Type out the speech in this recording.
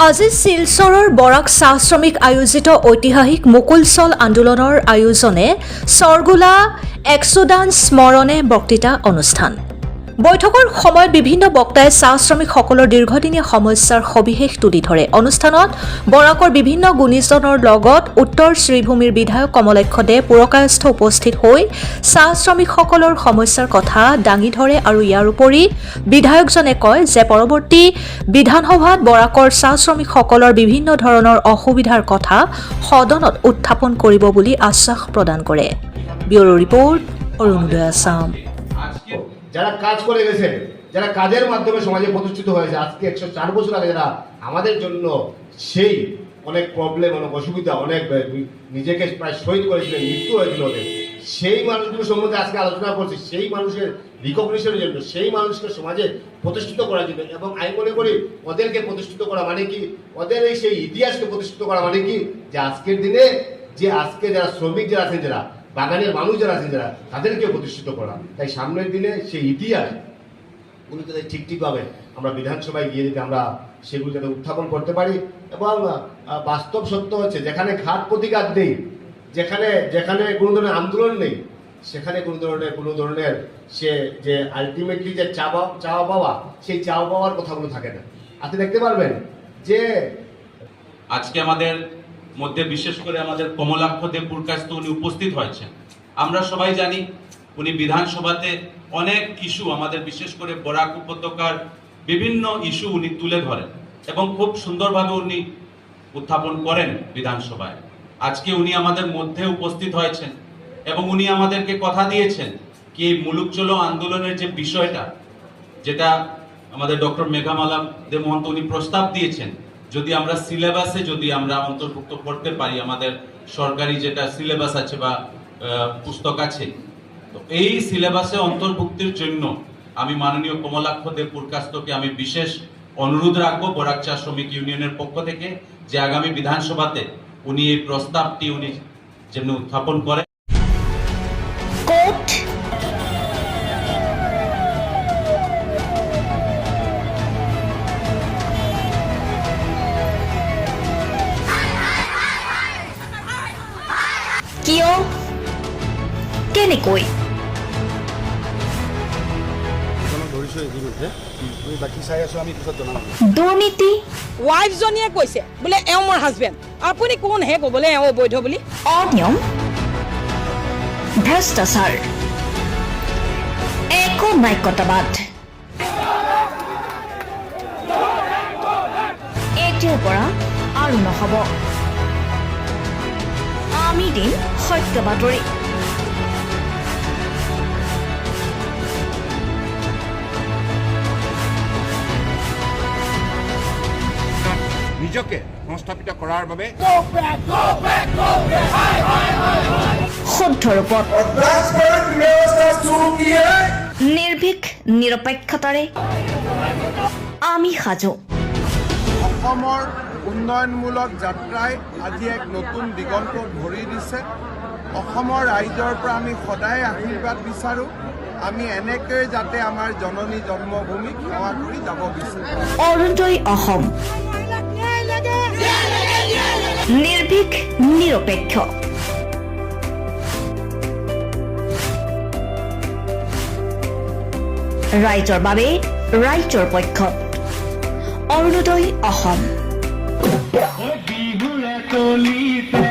আজি শিলচৰৰ বৰাক চাহ শ্ৰমিক আয়োজিত ঐতিহাসিক মুকুলচল আন্দোলনৰ আয়োজনে সৰগোলা একশোদান স্মৰণে বক্তৃতা অনুষ্ঠান। বৈঠকৰ সময়ত বিভিন্ন বক্তাই চাহ শ্ৰমিকসকলৰ দীৰ্ঘদিনীয়া সমস্যাৰ সবিশেষ তুলি ধৰে। অনুষ্ঠানত বৰাকৰ বিভিন্ন গুণীজনৰ লগত উত্তৰ শ্ৰীভূমিৰ বিধায়ক কমলাক্ষ দে পুৰকায়স্থ উপস্থিত হৈ চাহ শ্ৰমিকসকলৰ সমস্যাৰ কথা দাঙি ধৰে আৰু ইয়াৰ উপৰি বিধায়কজনে কয় যে পৰৱৰ্তী বিধানসভাত বৰাকৰ চাহ শ্ৰমিকসকলৰ বিভিন্ন ধৰণৰ অসুবিধাৰ কথা সদনত উত্থাপন কৰিব বুলি আশ্বাস প্ৰদান কৰে। Bureau report, Arunodoi Assam. যারা কাজ করে গেছেন, যারা কাজের মাধ্যমে সমাজে প্রতিষ্ঠিত হয়েছে, আজকে 104 বছর আগে যারা আমাদের জন্য সেই অনেক প্রবলেম, অনেক অসুবিধা, অনেক নিজেকে প্রায় শহীদ করেছিলেন, মৃত্যু হয়েছিল ওদের, সেই মানুষগুলো সম্বন্ধে আজকে আলোচনা করছি। সেই মানুষের রিকগনিশনের জন্য, সেই মানুষকে সমাজে প্রতিষ্ঠিত করার জন্য, এবং আমি মনে করি ওদেরকে প্রতিষ্ঠিত করা মানে কি, ওদের এই সেই ইতিহাসকে প্রতিষ্ঠিত করা মানে কি, যে আজকের দিনে যে আজকে যারা শ্রমিক যারা আছেন, যারা বাগানের মানুষ যারা আছেন, যারা তাদেরকে প্রতিষ্ঠিত করা। তাই সামনের দিনে সেই ইতিহাসগুলো যাতে ঠিকভাবে আমরা বিধানসভায় গিয়ে যদি আমরা সেগুলো যাতে উত্থাপন করতে পারি, এবং বাস্তব সত্য হচ্ছে যেখানে ঘাট প্রতিঘাত নেই, যেখানে কোনো ধরনের আন্দোলন নেই, সেখানে কোনো ধরনের সে যে আলটিমেটলি যে চাওয়া পাওয়া, সেই চাওয়া পাওয়ার কথাগুলো থাকে না। আপনি দেখতে পারবেন যে আজকে আমাদের মধ্যে বিশেষ করে আমাদের কমলাক্ষ দে পুরকায়স্থ উনি উপস্থিত হয়েছেন। আমরা সবাই জানি উনি বিধানসভাতে অনেক ইস্যু, আমাদের বিশেষ করে বরাক উপত্যকার বিভিন্ন ইস্যু উনি তুলে ধরেন এবং খুব সুন্দরভাবে উনি উত্থাপন করেন বিধানসভায়। আজকে উনি আমাদের মধ্যে উপস্থিত হয়েছেন এবং উনি আমাদেরকে কথা দিয়েছেন কি এই মুলুক চলো আন্দোলনের যে বিষয়টা, যেটা আমাদের ডক্টর মেঘামালা দে মহন্ত উনি প্রস্তাব দিয়েছেন, যদি আমরা সিলেবাসে যদি আমরা অন্তর্ভুক্ত করতে পারি, আমাদের সরকারি যেটা সিলেবাস আছে বা পুস্তক আছে, তো এই সিলেবাসে অন্তর্ভুক্তির জন্য আমি মাননীয় কমলাক্ষ দে পুরকায়স্থকে আমি বিশেষ অনুরোধ রাখবো বরাক চা শ্রমিক ইউনিয়নের পক্ষ থেকে, যে আগামী বিধানসভাতে উনি এই প্রস্তাবটি উনি যেন উত্থাপন করে। কিয়, কেনেকৈ দুৰ্নীতি? ৱাইফজনীয়ে কৈছে বোলে এওঁ মোৰ হাজবেণ্ড, আপুনি কোন হে ক'বলৈ এওঁ অবৈধ বুলি? অনিয়ম, ভ্ৰষ্টাচাৰ, একো নায়কতাবাদ, এতিয়াৰ পৰা আৰু নহ'ব। আমি দিম সত্য বাতৰি। নিজকে সংস্থাপিত কৰাৰ বাবে শুদ্ধ ৰূপত নিৰ্ভীক নিৰপেক্ষতাৰে আমি সাজু। অসমৰ উন্নয়নমূলক যাত্ৰাই আজি এক নতুন দিগন্ত ভৰি দিছে। অসমৰ ৰাইজৰ পৰা আমি সদায় আশীৰ্বাদ বিচাৰোঁ। আমি এনেকৈ যাতে আমাৰ জননী জন্মভূমিক সেৱা কৰি যাব বিচাৰোঁ। অৰুণোদয় অসম, নিৰ্ভীক নিৰপেক্ষ। ৰাইজৰ বাবে, ৰাইজৰ পক্ষত। অৰুণোদয় অসম। বিহুৰে তলিতে